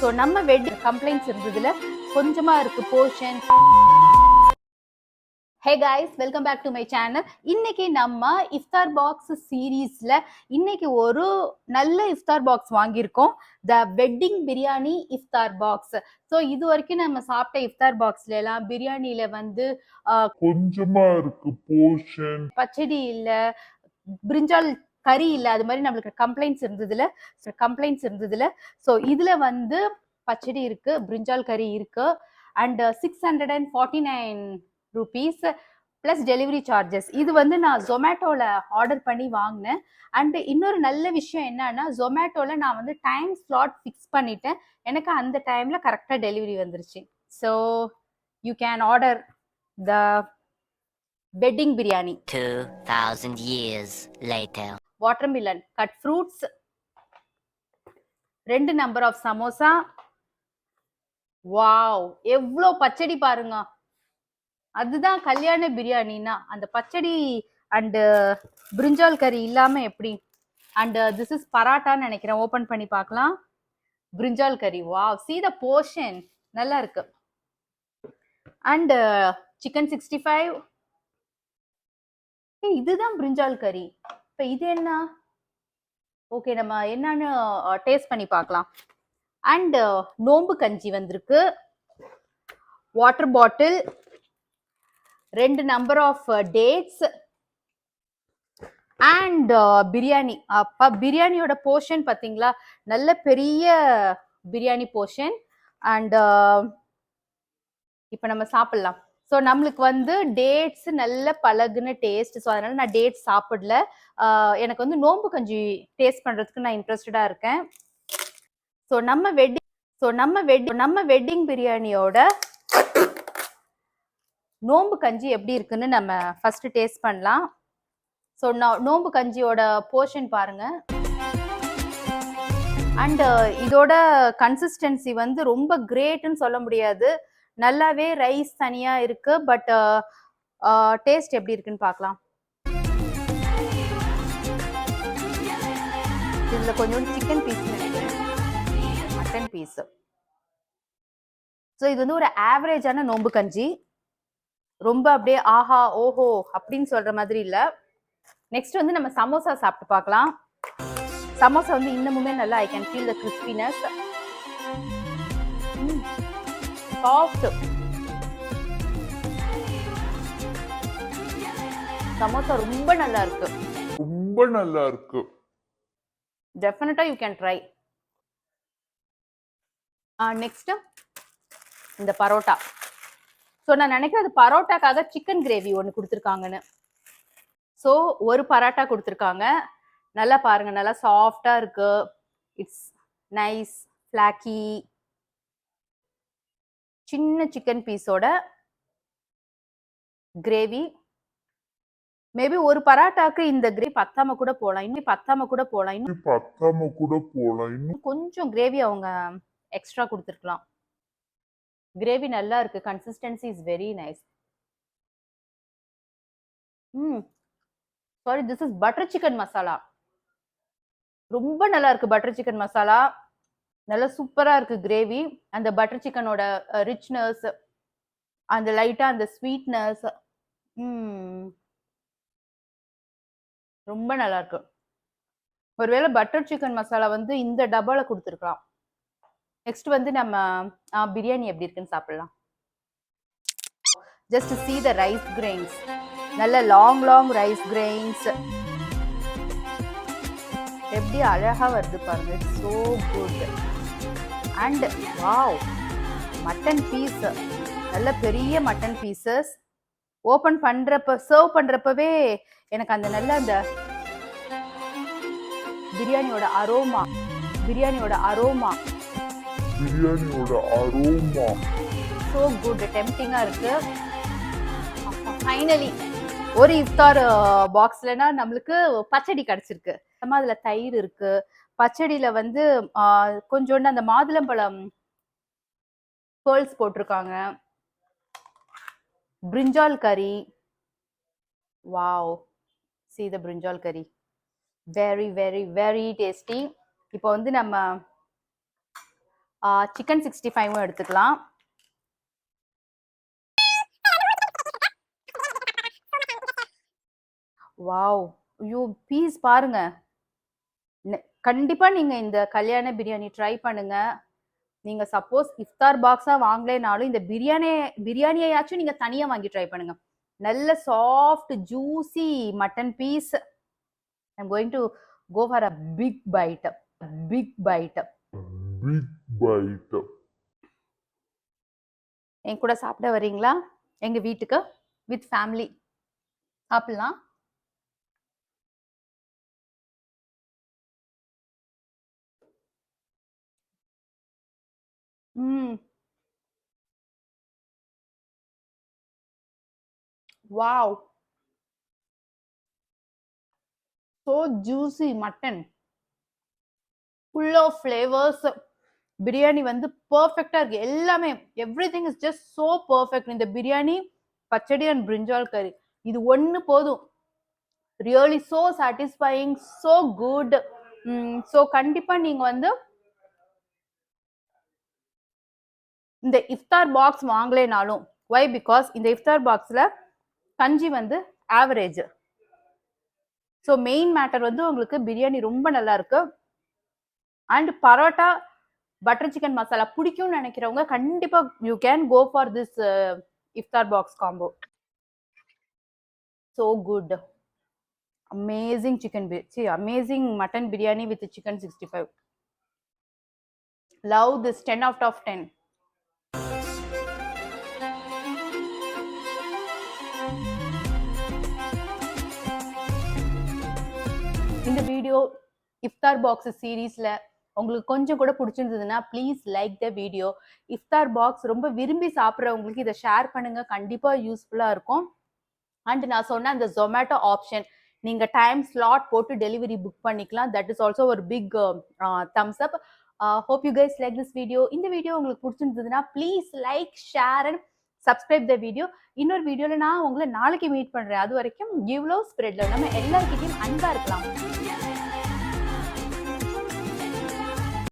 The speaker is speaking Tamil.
ஸோ நம்ம வெட்டிங் கம்ப்ளைண்ட்ஸ் இருந்ததுல கொஞ்சமா இருக்கு portion. Hey guys, welcome back to my channel. இன்னைக்கு நம்ம இஃப்தார் பாக்ஸ் சீரீஸ்ல இன்னைக்கு ஒரு நல்ல இஃப்தார் பாக்ஸ் வாங்கியிருக்கோம். த வெட்டிங் பிரியாணி இஃப்தார் பாக்ஸ். ஸோ இது வரைக்கும் நம்ம சாப்பிட்ட இஃப்தார் பாக்ஸ்ல எல்லாம் பிரியாணியில வந்து கொஞ்சமா இருக்கு போர்ஷன், பச்சடி இல்ல, பிரிஞ்சால் கறி இல்ல, அது மாதிரி நம்மளுக்கு கம்ப்ளைண்ட்ஸ் இருந்ததுல ஸோ இதுல வந்து பச்சடி இருக்கு, பிரிஞ்சால் கறி இருக்கு and 649 rupees plus delivery charges. இது வந்து நான் ஜொமேட்டோல ஆர்டர் பண்ணி வாங்கினேன். அண்ட் இன்னொரு நல்ல விஷயம் என்னன்னா, ஜொமேட்டோல நான் வந்து டைம் ஸ்லாட் ஃபிக்ஸ் பண்ணிட்டேன். எனக்கு அந்த டைம்ல கரெக்டா டெலிவரி வந்துருச்சு. So you can order the wedding biryani. 2000 years later. Watermelon, cut fruits, 2 number of samosa. Wow, எவ்வளோ பச்சடி பாருங்க. அதுதான் கல்யாண பிரியாணின்னா, அந்த பச்சடி அண்ட் பிரிஞ்சால் கறி இல்லாம எப்படி. அண்ட் திஸ் இஸ் பராட்டான்னு நினைக்கிறேன். ஓபன் பண்ணி பார்க்கலாம். பிரிஞ்சால் கறி, வாவ், see the portion, நல்லா இருக்கு. And chicken 65. இதுதான் பிரிஞ்சால் கறி. இப்ப இது என்ன? ஓகே, நம்ம என்னன்னு டேஸ்ட் பண்ணி பார்க்கலாம். அண்ட் நோம்பு கஞ்சி வந்திருக்கு, water bottle, 2 number of dates and biryani. அப்பா, பிரியாணியோட போர்ஷன் பாத்தீங்களா, நல்ல பெரிய பிரியாணி போர்ஷன். அண்ட் இப்ப நம்ம சாப்பிடலாம். ஸோ நம்மளுக்கு வந்து டேட்ஸ் நல்ல பழகுன டேஸ்ட். ஸோ அதனால நான் டேட்ஸ் சாப்பிடல. எனக்கு வந்து நோம்பு கஞ்சி டேஸ்ட் பண்றதுக்கு நான் இன்ட்ரெஸ்டடா இருக்கேன். ஸோ நம்ம வெட்டிங் பிரியாணியோட நோம்பு கஞ்சி எப்படி இருக்குன்னு நம்ம ஃபர்ஸ்ட் டேஸ்ட் பண்ணலாம். ஸோ நோம்பு கஞ்சியோட போர்ஷன் பாருங்க. அண்ட் இதோட கன்சிஸ்டன்சி வந்து ரொம்ப கிரேட்னு சொல்ல முடியாது. நல்லாவே ரைஸ் தனியா இருக்கு. பட் டேஸ்ட் எப்படி இருக்குன்னு பார்க்கலாம். இதுல கொஞ்சம் சிக்கன் பீஸ் நினைக்கிறேன், மட்டன் பீஸ். ஸோ இது வந்து ஒரு ஆவரேஜான நோம்பு கஞ்சி. ரொம்ப அப்படியே ஆஹா ஓஹோ அப்படின்னு சொல்ற மாதிரி இல்ல. நெக்ஸ்ட் வந்து நம்ம சமோசா சாப்பிட்டு பார்க்கலாம். சமோசா வந்து இன்னமுமே நல்லா, I can feel the crispiness. Soft samosa, ரொம்ப நல்லா இருக்கு. டெஃபினட்டா யூ கேன் ட்ரை. நெக்ஸ்ட் இந்த பரோட்டா. ஸோ நான் நினைக்கிறேன் பரோட்டாக்காக சிக்கன் கிரேவி ஒன்று கொடுத்துருக்காங்கன்னு. ஸோ ஒரு பரோட்டா கொடுத்துருக்காங்க. நல்லா பாருங்க, நல்லா சாஃப்டா இருக்கு. It's nice flaky. சின்ன சிக்கன் பீஸோட கிரேவி. மேபி ஒரு பரோட்டாக்கு இந்த கிரேவி பத்தாம கூட போலாம், இன்னும் கொஞ்சம் கிரேவி அவங்க எக்ஸ்ட்ரா கொடுத்துருக்கலாம். கிரேவி நல்லா இருக்கு. Consistency is very nice. Sorry, this is butter chicken masala. ரொம்ப நல்லா இருக்கு பட்டர் சிக்கன் மசாலா. நல்லா சூப்பரா இருக்கு கிரேவி. அந்த பட்டர் சிக்கனோட ரிச்னஸ், அந்த லைட்டா அந்த ஸ்வீட்னஸ், ரொம்ப நல்லா இருக்கு. ஒருவேளை பட்டர் சிக்கன் மசாலா வந்து இந்த டப்பால கொடுத்துருக்கலாம். நெக்ஸ்ட் வந்து நம்ம பிரியாணி எப்படி இருக்குன்னு சாப்பிடலாம். Just see the rice grains, நல்ல லாங் ரைஸ் கிரெயின்ஸ். எப்படி அழகா வருது பாருங்க. It's so good. And wow, mutton piece, நல்ல பெரிய மட்டன் பீசஸ். ஓபன் பண்றப்ப, சர்வ் பண்றப்பவே எனக்கு அந்த நல்ல அந்த பிரியாணியோட அரோமா so good, டெம்ப்டிங்கா இருக்கு. ஃபைனலி ஒரு இஃப்தார் பாக்ஸ்லனா நம்மளுக்கு பச்சடி கிடைச்சிருக்கு. அதுல தயிர் இருக்கு. பச்சடியில வந்து கொஞ்சோண்டு அந்த மாதுளம்பழம் பேர்ல்ஸ் போட்டிருக்காங்க. பிரிஞ்சால் கறி, வாவ், see the பிரிஞ்சால் கறி, very very very tasty. இப்போ வந்து நம்ம சிக்கன் 65 எடுத்துக்கலாம். வாவ், ஐயோ பீஸ் பாருங்க. கண்டிப்பா நீங்க இந்த கல்யாண பிரியாணி ட்ரை பண்ணுங்க. நீங்க சப்போஸ் இஃப்தார் பாக்ஸா வாங்கலைனாலும் இந்த பிரியாணியாச்சும் நீங்க தனியா வாங்கி ட்ரை பண்ணுங்க. நல்ல soft juicy mutton piece. I'm going to go for a big bite. big bite. என் கூட சாப்பிட வரீங்களா எங்க வீட்டுக்கு? வித் ஃபேமிலி சாப்பிடலாம். Wow, so juicy mutton, full of flavors. Biryani வந்து பர்ஃபெக்டா இருக்கு. எல்லாமே everything is just so perfect. இந்த பிரியாணி, பச்சடி அண்ட் பிரிஞ்சால் கறி இது ஒண்ணு போதும். Really so satisfying, so good. So கண்டிப்பா நீங்க வந்து இந்த இஃப்தார் பாக்ஸ் வாங்கலைனாலும், வை பிகாஸ் இந்த இஃப்தார் பாக்ஸ்ல கஞ்சி வந்து ஆவரேஜ். ஸோ மெயின் மேட்டர் வந்து உங்களுக்கு பிரியாணி ரொம்ப நல்லா இருக்கு. And parotta butter chicken masala பிடிக்கும்னு நினைக்கிறவங்க கண்டிப்பா you can go for this iftar box combo. So good, amazing amazing mutton biryani with chicken 65. Love this, 10 out of 10. இந்த வீடியோ இஃப்தார் பாக்ஸ் சீரீஸ்ல உங்களுக்கு கொஞ்சம் கூட பிடிச்சிருந்ததுன்னா please like the video. Iftar box ரொம்ப விரும்பி சாப்பிட்றவங்களுக்கு இதை ஷேர் பண்ணுங்க, கண்டிப்பா யூஸ்ஃபுல்லா இருக்கும். அண்ட் நான் சொன்ன அந்த ஜொமேட்டோ ஆப்ஷன், நீங்க டைம் ஸ்லாட் போட்டு டெலிவரி புக் பண்ணிக்கலாம். தட் இஸ் ஆல்சோ ஒரு big thumbs up. Hope you guys like this video. இந்த வீடியோ உங்களுக்கு பிடிச்சிருந்ததுன்னா please like, share and subscribe the video. இன்னொரு வீடியோல நான் உங்களை நாளைக்கு மீட் பண்றேன். அது வரைக்கும் கிவ் லவ், ஸ்ப்ரெட் லவ். நம்ம எல்லாருக்கிட்டையும் அன்பா இருக்கலாம்.